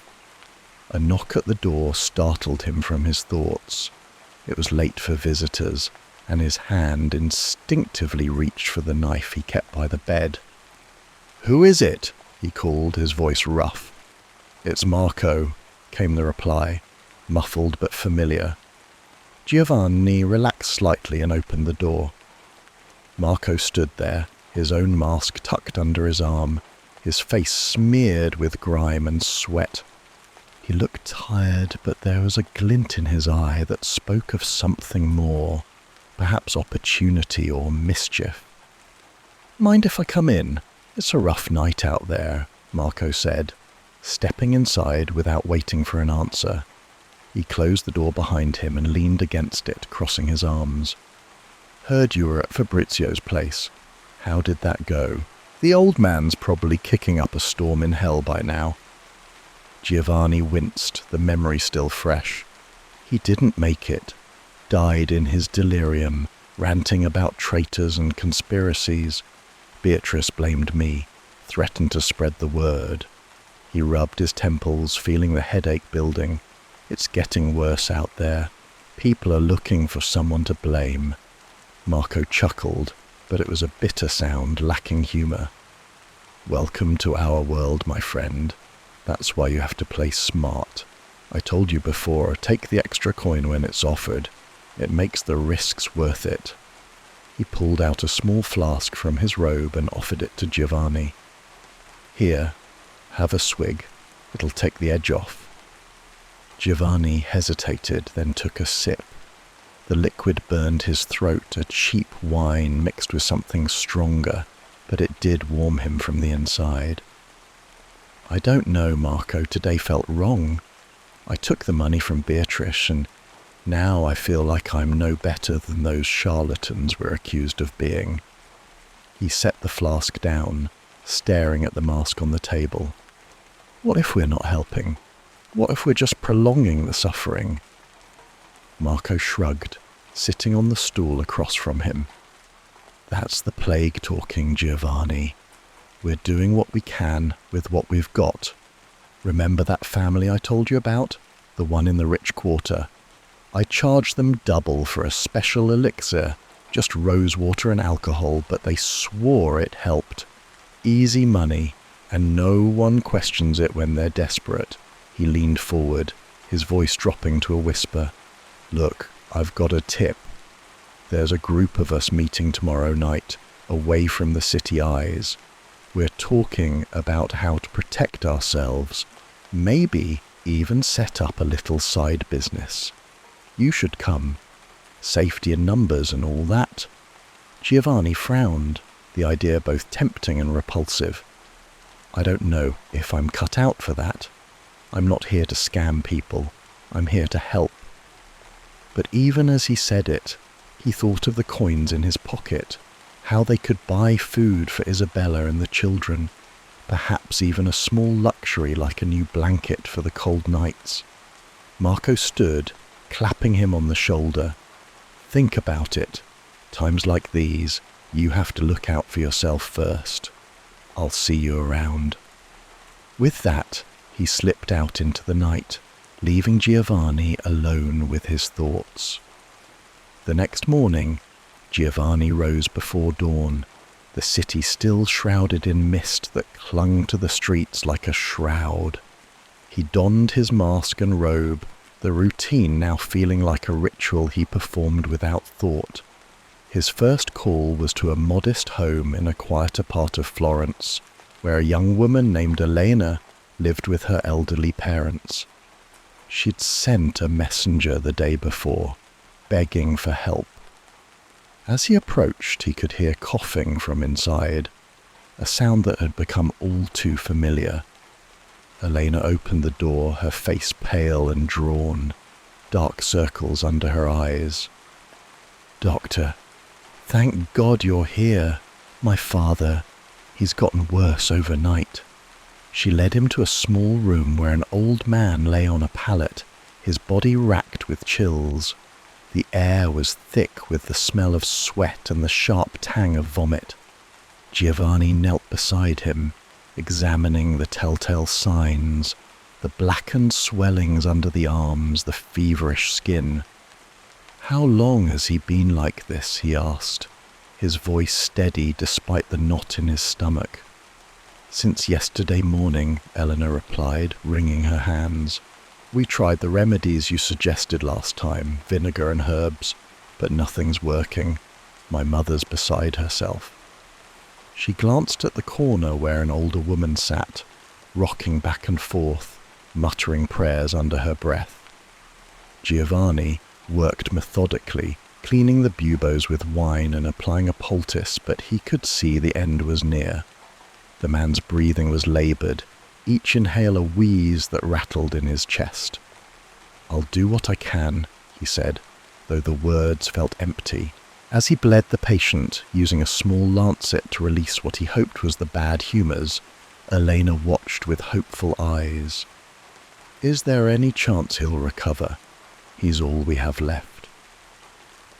Speaker 1: A knock at the door startled him from his thoughts. It was late for visitors, and his hand instinctively reached for the knife he kept by the bed. "Who is it?" he called, his voice rough. "It's Marco," came the reply, muffled but familiar. Giovanni relaxed slightly and opened the door. Marco stood there, his own mask tucked under his arm, his face smeared with grime and sweat. He looked tired, but there was a glint in his eye that spoke of something more, perhaps opportunity or mischief. "Mind if I come in? It's a rough night out there," Marco said, stepping inside without waiting for an answer. He closed the door behind him and leaned against it, crossing his arms. "Heard you were at Fabrizio's place. How did that go? The old man's probably kicking up a storm in hell by now." Giovanni winced, the memory still fresh. He didn't make it, died in his delirium, ranting about traitors and conspiracies. Beatrice blamed me, threatened to spread the word. He rubbed his temples, feeling the headache building. It's getting worse out there. People are looking for someone to blame. Marco chuckled, but it was a bitter sound, lacking humour. Welcome to our world, my friend. That's why you have to play smart. I told you before, take the extra coin when it's offered. It makes the risks worth it. He pulled out a small flask from his robe and offered it to Giovanni. Here, have a swig. It'll take the edge off. Giovanni hesitated, then took a sip. The liquid burned his throat, a cheap wine mixed with something stronger, but it did warm him from the inside. I don't know, Marco, today felt wrong. I took the money from Beatrice, and now I feel like I'm no better than those charlatans we're accused of being. He set the flask down, staring at the mask on the table. What if we're not helping? What if we're just prolonging the suffering? Marco shrugged, sitting on the stool across from him. That's the plague talking, Giovanni. We're doing what we can with what we've got. Remember that family I told you about? The one in the rich quarter? I charged them double for a special elixir, just rose water and alcohol, but they swore it helped. Easy money, and no one questions it when they're desperate. He leaned forward, his voice dropping to a whisper. Look, I've got a tip. There's a group of us meeting tomorrow night, away from the city eyes. We're talking about how to protect ourselves, maybe even set up a little side business. You should come. Safety in numbers and all that. Giovanni frowned, the idea both tempting and repulsive. I don't know if I'm cut out for that. I'm not here to scam people. I'm here to help. But even as he said it, he thought of the coins in his pocket, how they could buy food for Isabella and the children, perhaps even a small luxury like a new blanket for the cold nights. Marco stood, clapping him on the shoulder. Think about it. Times like these, you have to look out for yourself first. I'll see you around. With that, he slipped out into the night, leaving Giovanni alone with his thoughts. The next morning, Giovanni rose before dawn, the city still shrouded in mist that clung to the streets like a shroud. He donned his mask and robe, the routine now feeling like a ritual he performed without thought. His first call was to a modest home in a quieter part of Florence, where a young woman named Elena lived with her elderly parents. She'd sent a messenger the day before, begging for help. As he approached, he could hear coughing from inside, a sound that had become all too familiar. Elena opened the door, her face pale and drawn, dark circles under her eyes. Doctor, thank God you're here. My father, he's gotten worse overnight. She led him to a small room where an old man lay on a pallet, his body racked with chills. The air was thick with the smell of sweat and the sharp tang of vomit. Giovanni knelt beside him, examining the telltale signs, the blackened swellings under the arms, the feverish skin. How long has he been like this? He asked, his voice steady despite the knot in his stomach. Since yesterday morning, Eleanor replied, wringing her hands. We tried the remedies you suggested last time, vinegar and herbs, but nothing's working. My mother's beside herself. She glanced at the corner where an older woman sat, rocking back and forth, muttering prayers under her breath. Giovanni worked methodically, cleaning the buboes with wine and applying a poultice, but he could see the end was near. The man's breathing was laboured, each inhale a wheeze that rattled in his chest. I'll do what I can, he said, though the words felt empty. As he bled the patient, using a small lancet to release what he hoped was the bad humours, Elena watched with hopeful eyes. Is there any chance he'll recover? He's all we have left.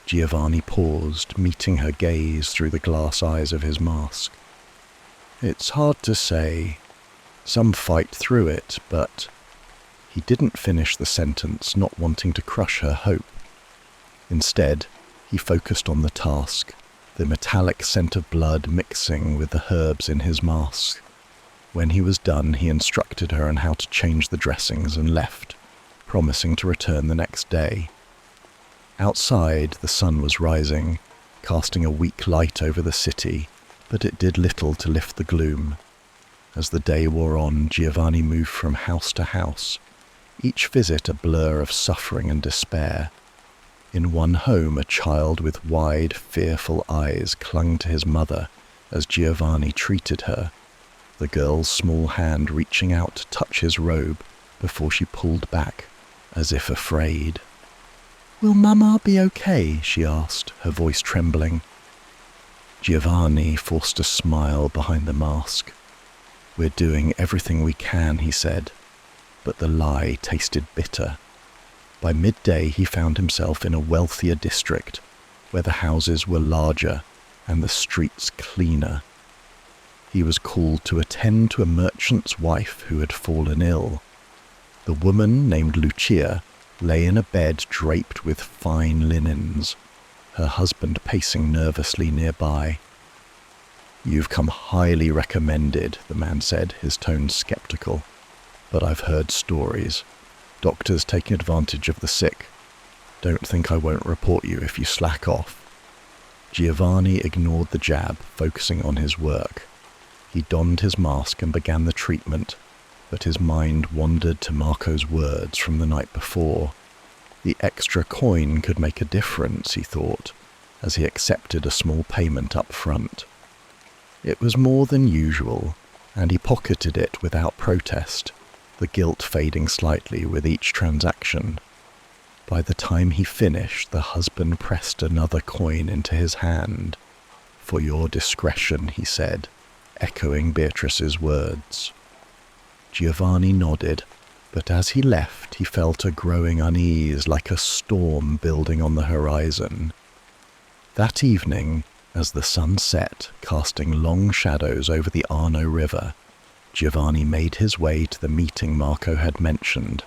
Speaker 1: Giovanni paused, meeting her gaze through the glass eyes of his mask. It's hard to say. Some fight through it, but... He didn't finish the sentence, not wanting to crush her hope. Instead, he focused on the task, the metallic scent of blood mixing with the herbs in his mask. When he was done, he instructed her on how to change the dressings and left, promising to return the next day. Outside, the sun was rising, casting a weak light over the city, but it did little to lift the gloom. As the day wore on, Giovanni moved from house to house, each visit a blur of suffering and despair. In one home, a child with wide, fearful eyes clung to his mother as Giovanni treated her, the girl's small hand reaching out to touch his robe before she pulled back, as if afraid. "Will Mama be okay?" she asked, her voice trembling. Giovanni forced a smile behind the mask. "We're doing everything we can," he said, but the lie tasted bitter. By midday, he found himself in a wealthier district, where the houses were larger and the streets cleaner. He was called to attend to a merchant's wife who had fallen ill. The woman, named Lucia, lay in a bed draped with fine linens, her husband pacing nervously nearby. "You've come highly recommended," the man said, his tone skeptical. "But I've heard stories. Doctors taking advantage of the sick. Don't think I won't report you if you slack off." Giovanni ignored the jab, focusing on his work. He donned his mask and began the treatment, but his mind wandered to Marco's words from the night before. The extra coin could make a difference, he thought, as he accepted a small payment up front. It was more than usual, and he pocketed it without protest, the guilt fading slightly with each transaction. By the time he finished, the husband pressed another coin into his hand. "For your discretion," he said, echoing Beatrice's words. Giovanni nodded, but as he left, he felt a growing unease like a storm building on the horizon. That evening, as the sun set, casting long shadows over the Arno River, Giovanni made his way to the meeting Marco had mentioned.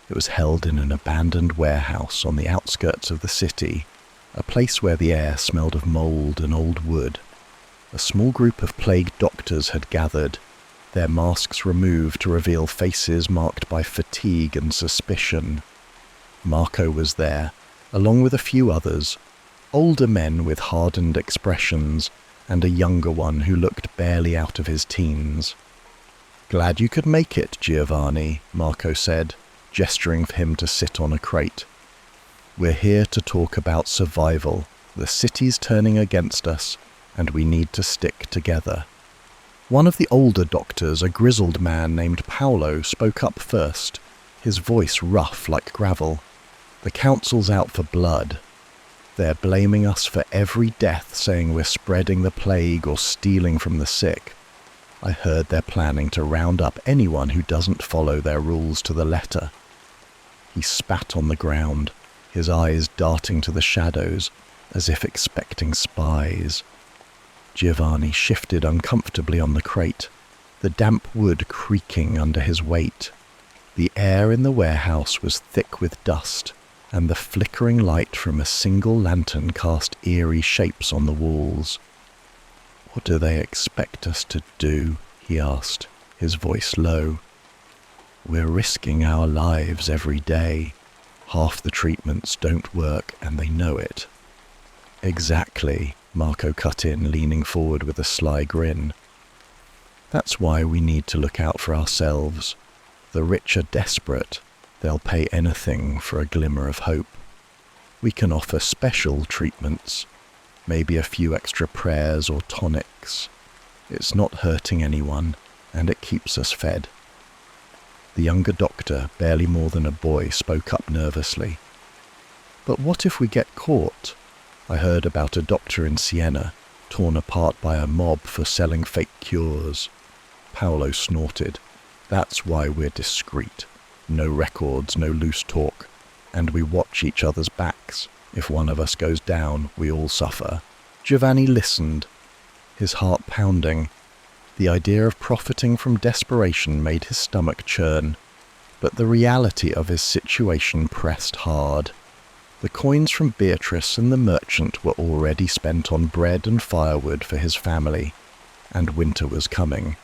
Speaker 1: It was held in an abandoned warehouse on the outskirts of the city, a place where the air smelled of mold and old wood. A small group of plagued doctors had gathered, their masks removed to reveal faces marked by fatigue and suspicion. Marco was there, along with a few others, older men with hardened expressions, and a younger one who looked barely out of his teens. "Glad you could make it, Giovanni," Marco said, gesturing for him to sit on a crate. "We're here to talk about survival. The city's turning against us, and we need to stick together." One of the older doctors, a grizzled man named Paolo, spoke up first, his voice rough like gravel. "The council's out for blood. They're blaming us for every death, saying we're spreading the plague or stealing from the sick. I heard they're planning to round up anyone who doesn't follow their rules to the letter." He spat on the ground, his eyes darting to the shadows, as if expecting spies. Giovanni shifted uncomfortably on the crate, the damp wood creaking under his weight. The air in the warehouse was thick with dust, and the flickering light from a single lantern cast eerie shapes on the walls. "What do they expect us to do?" he asked, his voice low. "We're risking our lives every day. Half the treatments don't work, and they know it." "Exactly," Marco cut in, leaning forward with a sly grin. "That's why we need to look out for ourselves. The rich are desperate. They'll pay anything for a glimmer of hope. We can offer special treatments, maybe a few extra prayers or tonics. It's not hurting anyone, and it keeps us fed." The younger doctor, barely more than a boy, spoke up nervously. "But what if we get caught? I heard about a doctor in Siena, torn apart by a mob for selling fake cures." Paolo snorted. "That's why we're discreet. No records, no loose talk, and we watch each other's backs. If one of us goes down, we all suffer." Giovanni listened, his heart pounding. The idea of profiting from desperation made his stomach churn. But the reality of his situation pressed hard. The coins from Beatrice and the merchant were already spent on bread and firewood for his family, and winter was coming.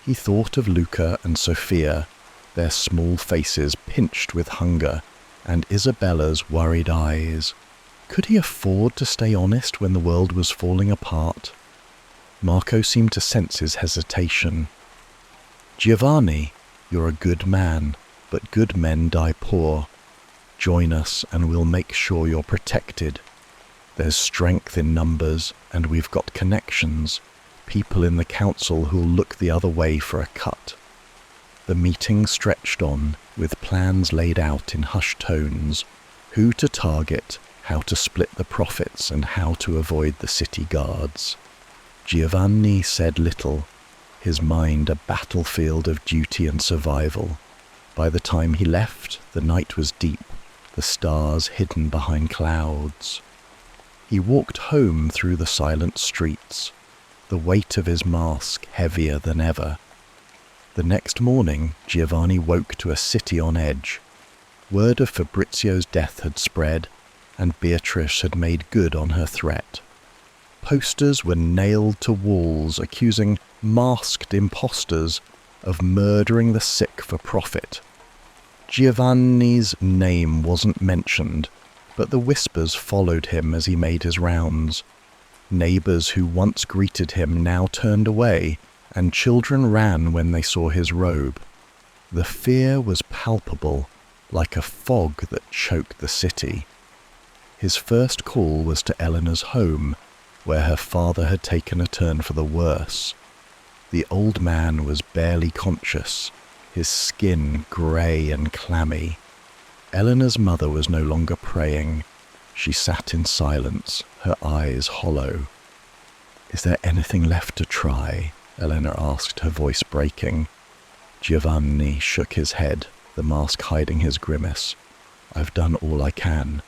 Speaker 1: He thought of Luca and Sophia, their small faces pinched with hunger, and Isabella's worried eyes. Could he afford to stay honest when the world was falling apart? Marco seemed to sense his hesitation. "Giovanni, you're a good man, but good men die poor. Join us and we'll make sure you're protected. There's strength in numbers, and we've got connections, people in the council who'll look the other way for a cut." The meeting stretched on, with plans laid out in hushed tones, who to target, how to split the profits, and how to avoid the city guards. Giovanni said little, his mind a battlefield of duty and survival. By the time he left, the night was deep, the stars hidden behind clouds. He walked home through the silent streets, the weight of his mask heavier than ever. The next morning, Giovanni woke to a city on edge. Word of Fabrizio's death had spread, and Beatrice had made good on her threat. Posters were nailed to walls accusing masked impostors of murdering the sick for profit. Giovanni's name wasn't mentioned, but the whispers followed him as he made his rounds. Neighbours who once greeted him now turned away, and children ran when they saw his robe. The fear was palpable, like a fog that choked the city. His first call was to Eleanor's home, where her father had taken a turn for the worse. The old man was barely conscious, his skin grey and clammy. Eleanor's mother was no longer praying. She sat in silence, her eyes hollow. "Is there anything left to try?" Eleanor asked, her voice breaking. Giovanni shook his head, the mask hiding his grimace. "I've done all I can.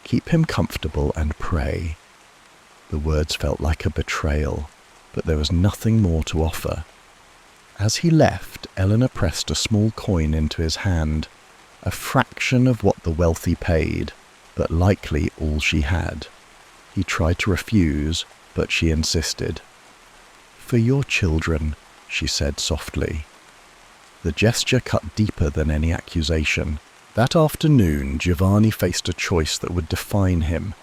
Speaker 1: Keep him comfortable and pray." The words felt like a betrayal, but there was nothing more to offer. As he left, Eleanor pressed a small coin into his hand, a fraction of what the wealthy paid, but likely all she had. He tried to refuse, but she insisted. "For your children," she said softly. The gesture cut deeper than any accusation. That afternoon, Giovanni faced a choice that would define him.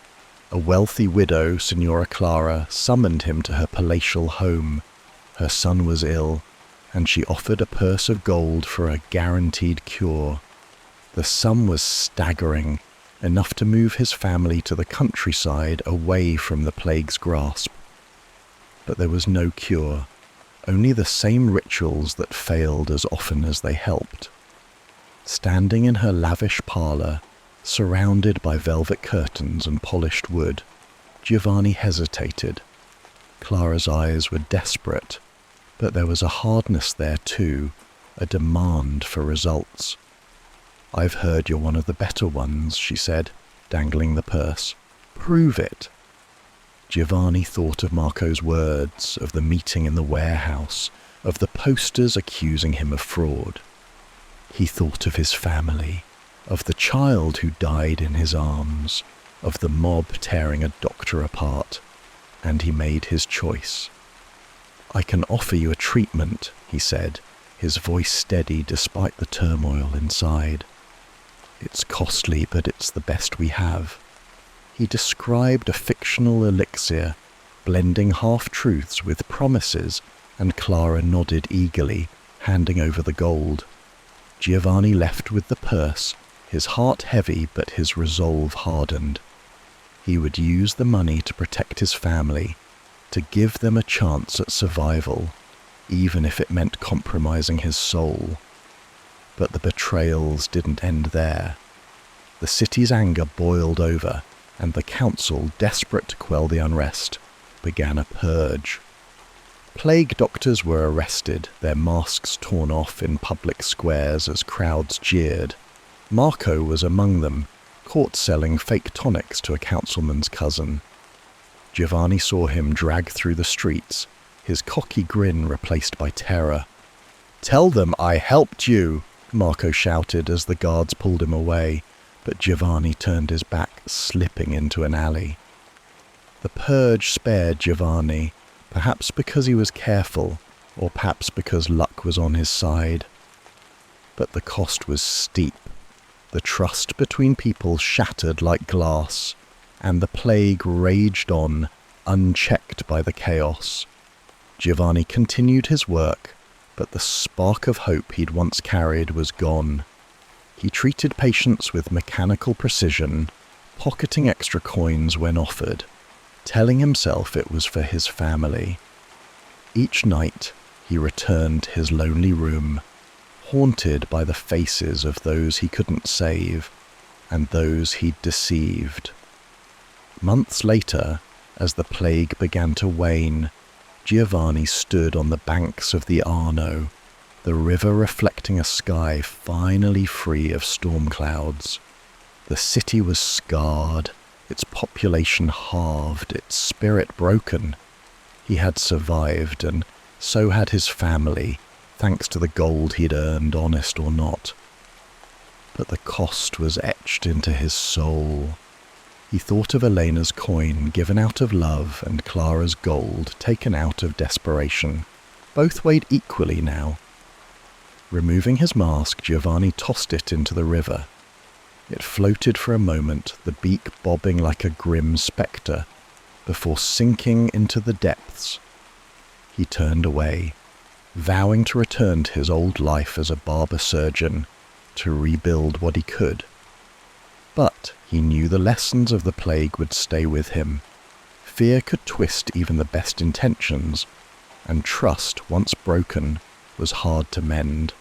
Speaker 1: A wealthy widow, Signora Clara, summoned him to her palatial home. Her son was ill, and she offered a purse of gold for a guaranteed cure. The sum was staggering, enough to move his family to the countryside away from the plague's grasp. But there was no cure, only the same rituals that failed as often as they helped. Standing in her lavish parlour, surrounded by velvet curtains and polished wood, Giovanni hesitated. Clara's eyes were desperate, but there was a hardness there too, a demand for results. "I've heard you're one of the better ones," she said, dangling the purse. "Prove it." Giovanni thought of Marco's words, of the meeting in the warehouse, of the posters accusing him of fraud. He thought of his family, of the child who died in his arms, of the mob tearing a doctor apart, and he made his choice. "I can offer you a treatment," he said, his voice steady despite the turmoil inside. "It's costly, but it's the best we have." He described a fictional elixir, blending half-truths with promises, and Clara nodded eagerly, handing over the gold. Giovanni left with the purse, his heart heavy but his resolve hardened. He would use the money to protect his family, to give them a chance at survival, even if it meant compromising his soul. But the betrayals didn't end there. The city's anger boiled over, and the council, desperate to quell the unrest, began a purge. Plague doctors were arrested, their masks torn off in public squares as crowds jeered. Marco was among them, caught selling fake tonics to a councilman's cousin. Giovanni saw him drag through the streets, his cocky grin replaced by terror. "Tell them I helped you," Marco shouted as the guards pulled him away, but Giovanni turned his back, slipping into an alley. The purge spared Giovanni, perhaps because he was careful, or perhaps because luck was on his side. But the cost was steep. The trust between people shattered like glass, and the plague raged on, unchecked by the chaos. Giovanni continued his work, but the spark of hope he'd once carried was gone. He treated patients with mechanical precision, pocketing extra coins when offered, telling himself it was for his family. Each night, he returned to his lonely room, haunted by the faces of those he couldn't save and those he'd deceived. Months later, as the plague began to wane, Giovanni stood on the banks of the Arno, the river reflecting a sky finally free of storm clouds. The city was scarred, its population halved, its spirit broken. He had survived, and so had his family, thanks to the gold he'd earned, honest or not. But the cost was etched into his soul. He thought of Elena's coin given out of love and Clara's gold taken out of desperation. Both weighed equally now. Removing his mask, Giovanni tossed it into the river. It floated for a moment, the beak bobbing like a grim spectre, before sinking into the depths. He turned away, vowing to return to his old life as a barber surgeon, to rebuild what he could. But he knew the lessons of the plague would stay with him. Fear could twist even the best intentions, and trust, once broken, was hard to mend.